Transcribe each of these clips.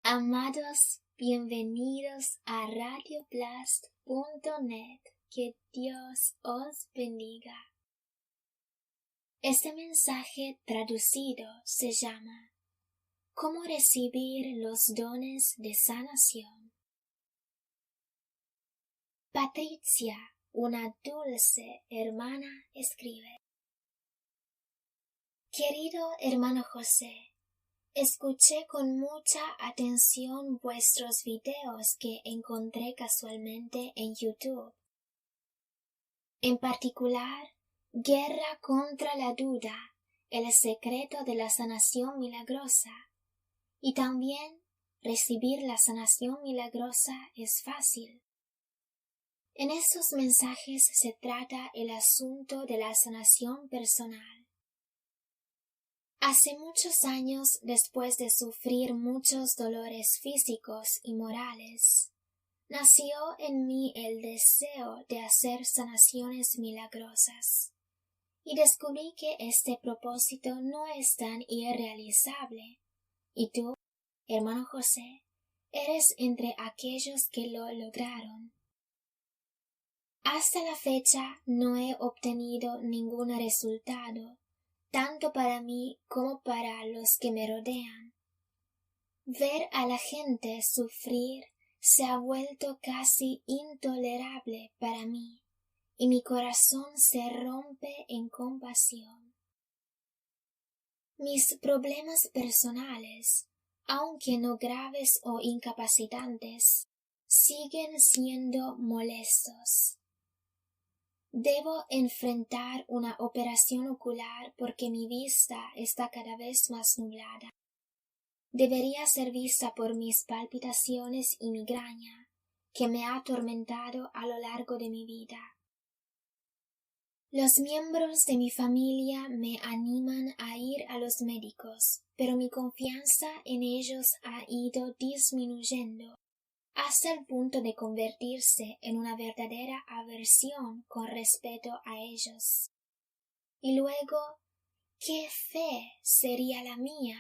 Amados, bienvenidos a radioblast.net. Que Dios os bendiga. Este mensaje traducido se llama ¿Cómo recibir los dones de sanación? Patricia, una dulce hermana, escribe: Querido hermano José, escuché con mucha atención vuestros videos que encontré casualmente en YouTube. En particular, Guerra contra la duda, el secreto de la sanación milagrosa. Y también, recibir la sanación milagrosa es fácil. En estos mensajes se trata el asunto de la sanación personal. Hace muchos años, después de sufrir muchos dolores físicos y morales, nació en mí el deseo de hacer sanaciones milagrosas, y descubrí que este propósito no es tan irrealizable, y tú, hermano José, eres entre aquellos que lo lograron. Hasta la fecha no he obtenido ningún resultado, tanto para mí como para los que me rodean. Ver a la gente sufrir se ha vuelto casi intolerable para mí, y mi corazón se rompe en compasión. Mis problemas personales, aunque no graves o incapacitantes, siguen siendo molestos. Debo enfrentar una operación ocular porque mi vista está cada vez más nublada. Debería ser vista por mis palpitaciones y migraña, que me ha atormentado a lo largo de mi vida. Los miembros de mi familia me animan a ir a los médicos, pero mi confianza en ellos ha ido disminuyendo hasta el punto de convertirse en una verdadera aversión con respecto a ellos. Y luego, ¿qué fe sería la mía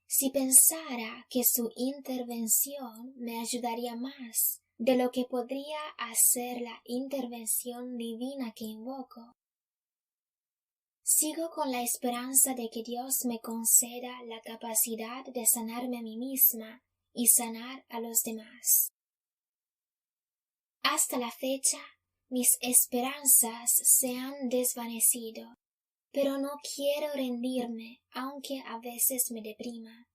si pensara que su intervención me ayudaría más de lo que podría hacer la intervención divina que invoco? Sigo con la esperanza de que Dios me conceda la capacidad de sanarme a mí misma y sanar a los demás. Hasta la fecha, mis esperanzas se han desvanecido, pero no quiero rendirme, aunque a veces me deprima.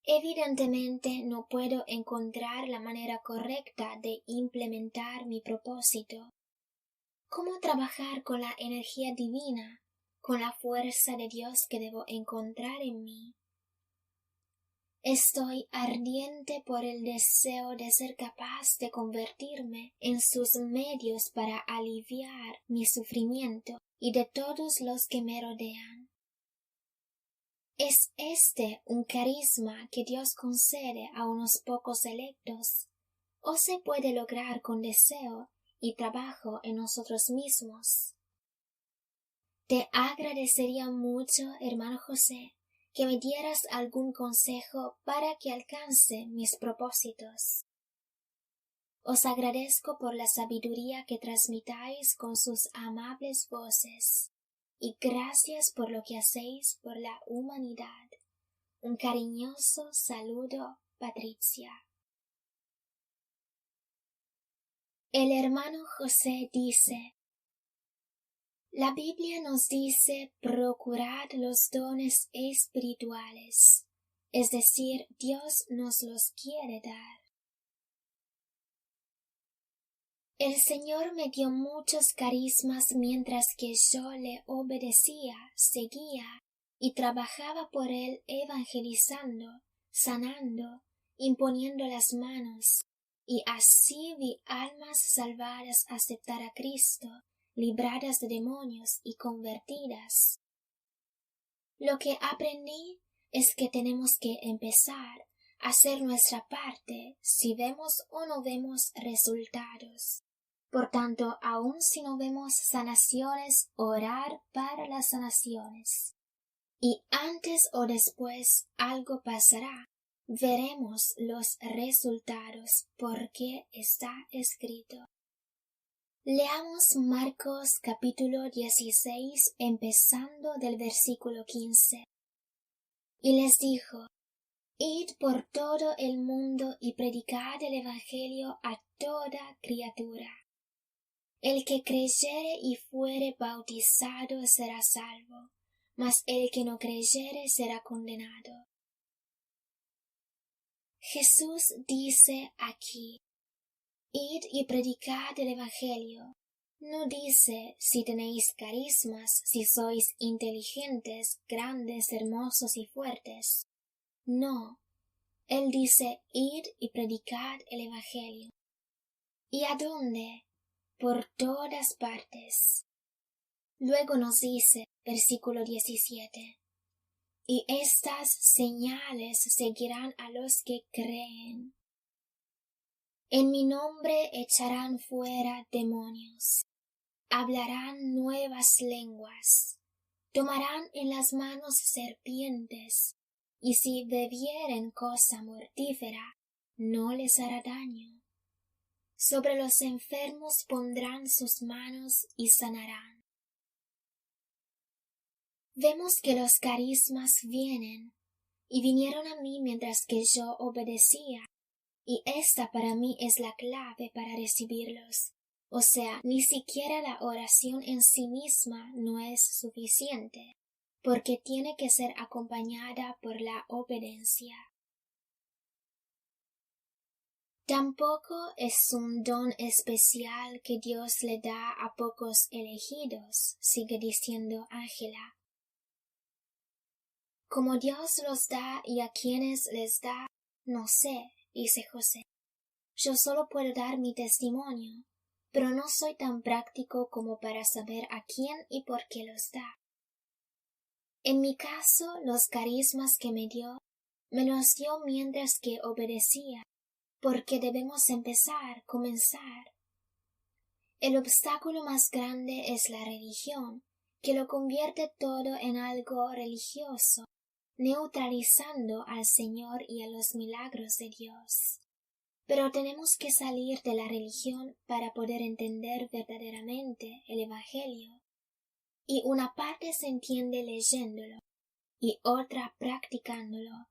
Evidentemente no puedo encontrar la manera correcta de implementar mi propósito. ¿Cómo trabajar con la energía divina, con la fuerza de Dios que debo encontrar en mí? Estoy ardiente por el deseo de ser capaz de convertirme en sus medios para aliviar mi sufrimiento y de todos los que me rodean. ¿Es este un carisma que Dios concede a unos pocos electos, o se puede lograr con deseo y trabajo en nosotros mismos? Te agradecería mucho, hermano José, que me dieras algún consejo para que alcance mis propósitos. Os agradezco por la sabiduría que transmitáis con sus amables voces, y gracias por lo que hacéis por la humanidad. Un cariñoso saludo, Patricia. El hermano José dice: la Biblia nos dice procurad los dones espirituales, es decir, Dios nos los quiere dar. El Señor me dio muchos carismas mientras que yo le obedecía, seguía y trabajaba por Él evangelizando, sanando, imponiendo las manos, y así vi almas salvadas aceptar a Cristo, libradas de demonios y convertidas. Lo que aprendí es que tenemos que empezar a hacer nuestra parte si vemos o no vemos resultados. Por tanto, aun si no vemos sanaciones, orar para las sanaciones. Y antes o después algo pasará. veremos los resultados porque está escrito. Leamos Marcos capítulo 16 empezando del versículo 15. Y les dijo: Id por todo el mundo y predicad el evangelio a toda criatura. El que creyere y fuere bautizado será salvo, mas el que no creyere será condenado. Jesús dice aquí: Id y predicad el evangelio. No dice si tenéis carismas, si sois inteligentes, grandes, hermosos y fuertes. No. Él dice: id y predicad el evangelio. ¿Y a dónde? Por todas partes. Luego nos dice, versículo 17, y estas señales seguirán a los que creen. En mi nombre echarán fuera demonios, hablarán nuevas lenguas, tomarán en las manos serpientes, y si bebieren cosa mortífera, no les hará daño. Sobre los enfermos pondrán sus manos y sanarán. Vemos que los carismas vienen, y vinieron a mí mientras que yo obedecía, y esta para mí es la clave para recibirlos. O sea, ni siquiera la oración en sí misma no es suficiente, porque tiene que ser acompañada por la obediencia. Tampoco es un don especial que Dios le da a pocos elegidos, sigue diciendo Ángela. Como Dios los da y a quienes les da, no sé, dice José. Yo solo puedo dar mi testimonio, pero no soy tan práctico como para saber a quién y por qué los da. En mi caso, los carismas que me los dio mientras que obedecía, porque debemos comenzar. El obstáculo más grande es la religión, que lo convierte todo en algo religioso, neutralizando al Señor y a los milagros de Dios. Pero tenemos que salir de la religión para poder entender verdaderamente el Evangelio. Y una parte se entiende leyéndolo y otra practicándolo.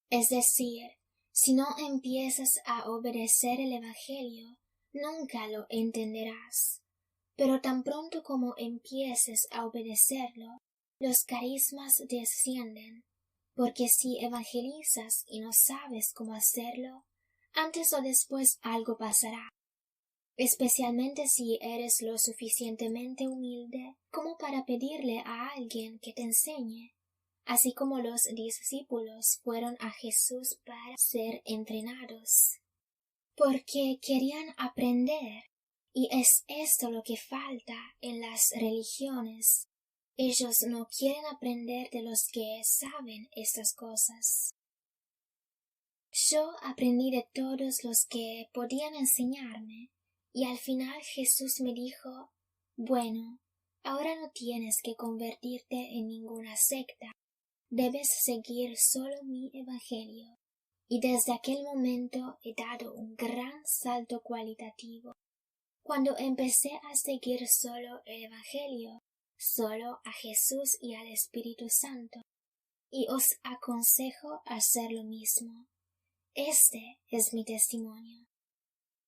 Es decir, si no empiezas a obedecer el Evangelio, nunca lo entenderás. Pero tan pronto como empieces a obedecerlo, los carismas descienden, porque si evangelizas y no sabes cómo hacerlo, antes o después algo pasará, especialmente si eres lo suficientemente humilde como para pedirle a alguien que te enseñe, así como los discípulos fueron a Jesús para ser entrenados, porque querían aprender, y es esto lo que falta en las religiones. Ellos no quieren aprender de los que saben estas cosas. Yo aprendí de todos los que podían enseñarme, y al final Jesús me dijo: bueno, ahora no tienes que convertirte en ninguna secta, debes seguir solo mi evangelio. Y desde aquel momento he dado un gran salto cualitativo. Cuando empecé a seguir solo el evangelio, solo a Jesús y al Espíritu Santo, y os aconsejo hacer lo mismo. Este es mi testimonio.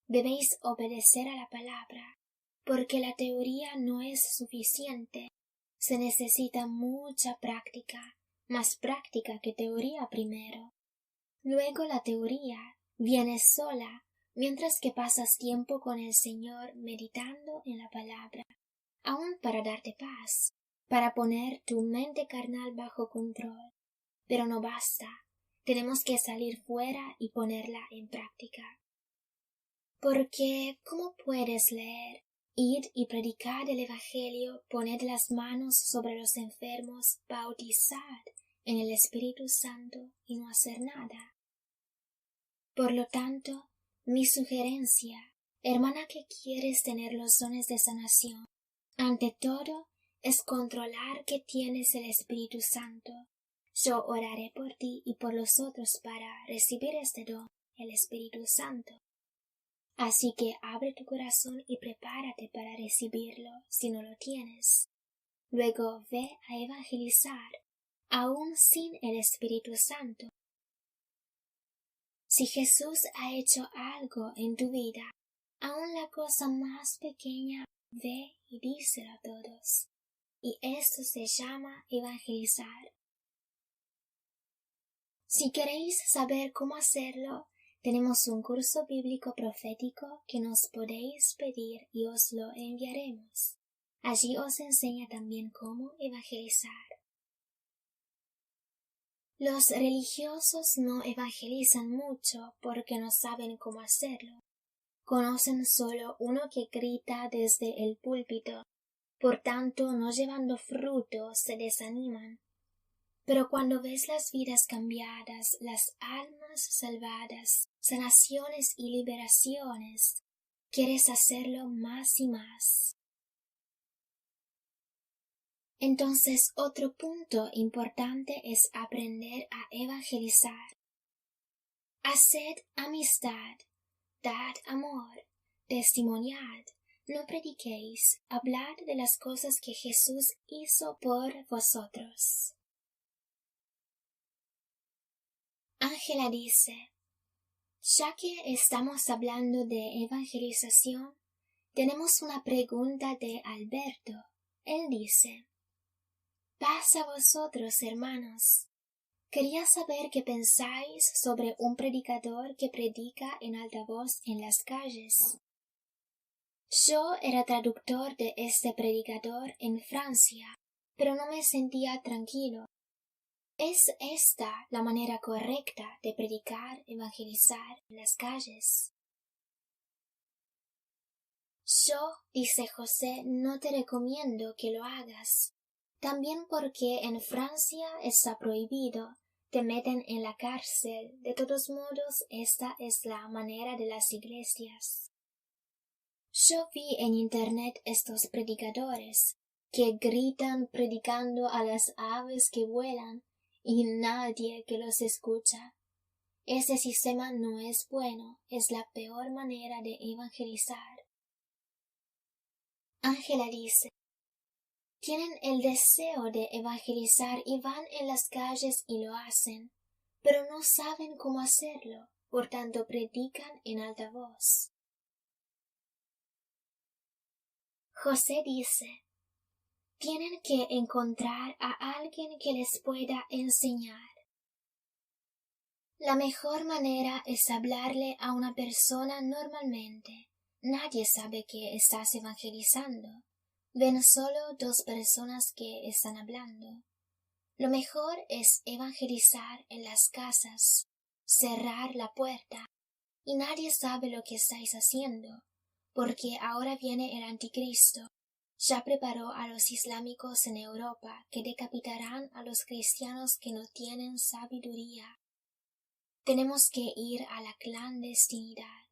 Debéis obedecer a la palabra, porque la teoría no es suficiente. Se necesita mucha práctica, más práctica que teoría primero. Luego la teoría viene sola, mientras que pasas tiempo con el Señor meditando en la palabra, aun para darte paz, para poner tu mente carnal bajo control. Pero no basta. Tenemos que salir fuera y ponerla en práctica. Porque, ¿cómo puedes leer? Id y predicad el Evangelio, poned las manos sobre los enfermos, bautizad en el Espíritu Santo y no hacer nada. Por lo tanto, mi sugerencia, hermana que quieres tener los dones de sanación, ante todo, es controlar que tienes el Espíritu Santo. Yo oraré por ti y por los otros para recibir este don, el Espíritu Santo. Así que abre tu corazón y prepárate para recibirlo si no lo tienes. Luego ve a evangelizar, aún sin el Espíritu Santo. Si Jesús ha hecho algo en tu vida, aún la cosa más pequeña, ve y díselo a todos. Y esto se llama evangelizar. Si queréis saber cómo hacerlo, tenemos un curso bíblico profético que nos podéis pedir y os lo enviaremos. Allí os enseña también cómo evangelizar. Los religiosos no evangelizan mucho porque no saben cómo hacerlo. Conocen solo uno que grita desde el púlpito, por tanto no llevando frutos se desaniman. Pero cuando ves las vidas cambiadas, las almas salvadas, sanaciones y liberaciones, quieres hacerlo más y más. Entonces, otro punto importante es aprender a evangelizar. Haced amistad, dad amor, testimoniad, no prediquéis, hablad de las cosas que Jesús hizo por vosotros. Ángela dice, ya que estamos hablando de evangelización, tenemos una pregunta de Alberto. Él dice, paz a vosotros, hermanos. Quería saber qué pensáis sobre un predicador que predica en alta voz en las calles. Yo era traductor de este predicador en Francia, pero no me sentía tranquilo. ¿Es esta la manera correcta de predicar, evangelizar en las calles? Yo, dice José, no te recomiendo que lo hagas. También porque en Francia está prohibido, te meten en la cárcel. De todos modos, esta es la manera de las iglesias. Yo vi en internet estos predicadores que gritan predicando a las aves que vuelan y nadie que los escucha. Ese sistema no es bueno, es la peor manera de evangelizar. Ángela dice, tienen el deseo de evangelizar y van en las calles y lo hacen, pero no saben cómo hacerlo, por tanto predican en alta voz. José dice, tienen que encontrar a alguien que les pueda enseñar. La mejor manera es hablarle a una persona normalmente. Nadie sabe que estás evangelizando. Ven solo dos personas que están hablando. Lo mejor es evangelizar en las casas, cerrar la puerta, y nadie sabe lo que estáis haciendo, porque ahora viene el anticristo. Ya preparó a los islámicos en Europa que decapitarán a los cristianos que no tienen sabiduría. Tenemos que ir a la clandestinidad.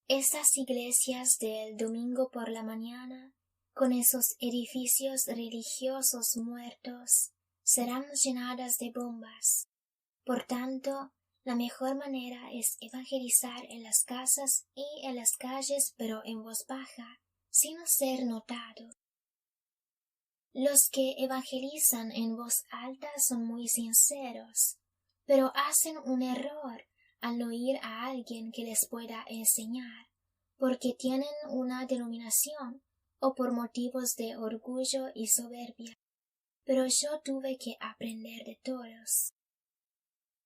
Estas iglesias del domingo por la mañana, con esos edificios religiosos muertos, serán llenadas de bombas. Por tanto, la mejor manera es evangelizar en las casas y en las calles, pero en voz baja, sin ser notado. Los que evangelizan en voz alta son muy sinceros, pero hacen un error al no ir a alguien que les pueda enseñar, porque tienen una denominación o por motivos de orgullo y soberbia. Pero yo tuve que aprender de todos.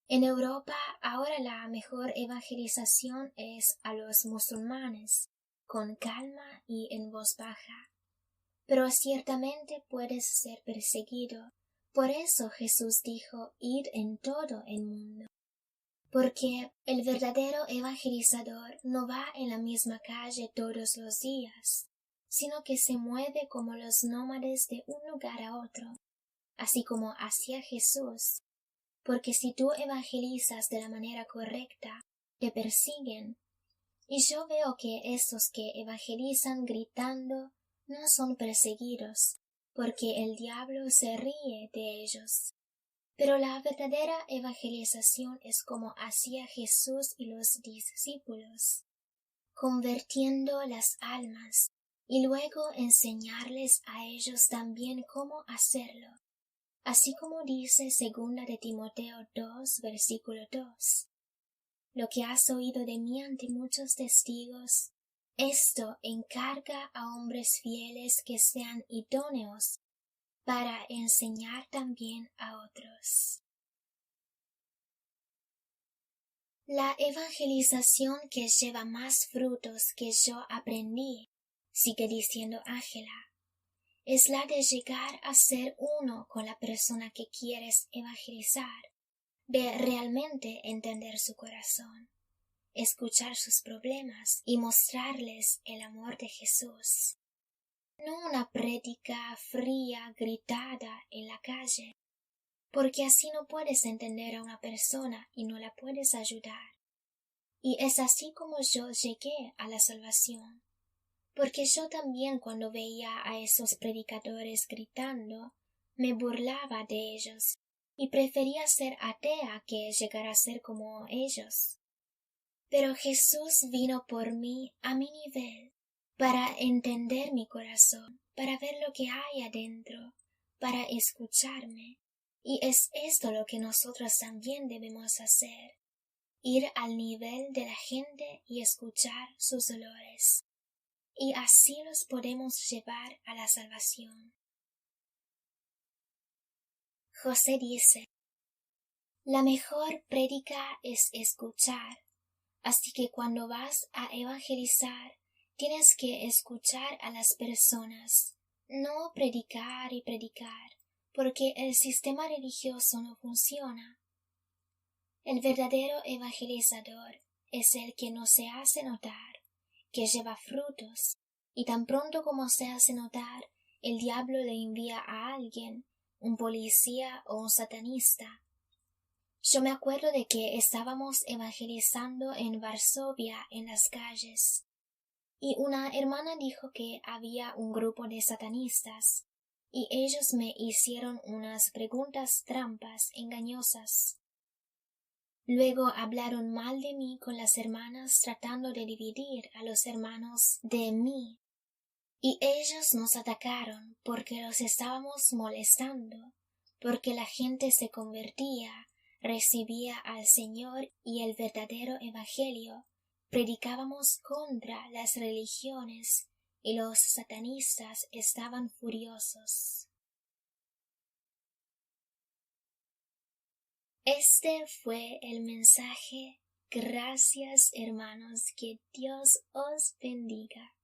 En Europa ahora la mejor evangelización es a los musulmanes, con calma y en voz baja. Pero ciertamente puedes ser perseguido. Por eso Jesús dijo, id en todo el mundo. Porque el verdadero evangelizador no va en la misma calle todos los días, sino que se mueve como los nómades de un lugar a otro, así como hacía Jesús. Porque si tú evangelizas de la manera correcta, te persiguen. Y yo veo que esos que evangelizan gritando no son perseguidos, porque el diablo se ríe de ellos. Pero la verdadera evangelización es como hacía Jesús y los discípulos, convirtiendo las almas y luego enseñarles a ellos también cómo hacerlo, así como dice segunda de Timoteo 2, versículo 2. Lo que has oído de mí ante muchos testigos, esto encarga a hombres fieles que sean idóneos para enseñar también a otros. La evangelización que lleva más frutos que yo aprendí, sigue diciendo Ángela, es la de llegar a ser uno con la persona que quieres evangelizar, de realmente entender su corazón, escuchar sus problemas y mostrarles el amor de Jesús. No una prédica fría gritada en la calle, porque así no puedes entender a una persona y no la puedes ayudar. Y es así como yo llegué a la salvación, porque yo también cuando veía a esos predicadores gritando, me burlaba de ellos y prefería ser atea que llegar a ser como ellos. Pero Jesús vino por mí a mi nivel, para entender mi corazón, para ver lo que hay adentro, para escucharme. Y es esto lo que nosotros también debemos hacer, ir al nivel de la gente y escuchar sus dolores. Y así los podemos llevar a la salvación. José dice, la mejor prédica es escuchar, así que cuando vas a evangelizar, tienes que escuchar a las personas, no predicar y predicar, porque el sistema religioso no funciona. El verdadero evangelizador es el que no se hace notar, que lleva frutos, y tan pronto como se hace notar, el diablo le envía a alguien, un policía o un satanista. Yo me acuerdo de que estábamos evangelizando en Varsovia en las calles, y una hermana dijo que había un grupo de satanistas, y ellos me hicieron unas preguntas trampas engañosas. Luego hablaron mal de mí con las hermanas tratando de dividir a los hermanos de mí, y ellos nos atacaron porque los estábamos molestando, porque la gente se convertía, recibía al Señor y el verdadero Evangelio, predicábamos contra las religiones y los satanistas estaban furiosos. Este fue el mensaje. Gracias, hermanos, que Dios os bendiga.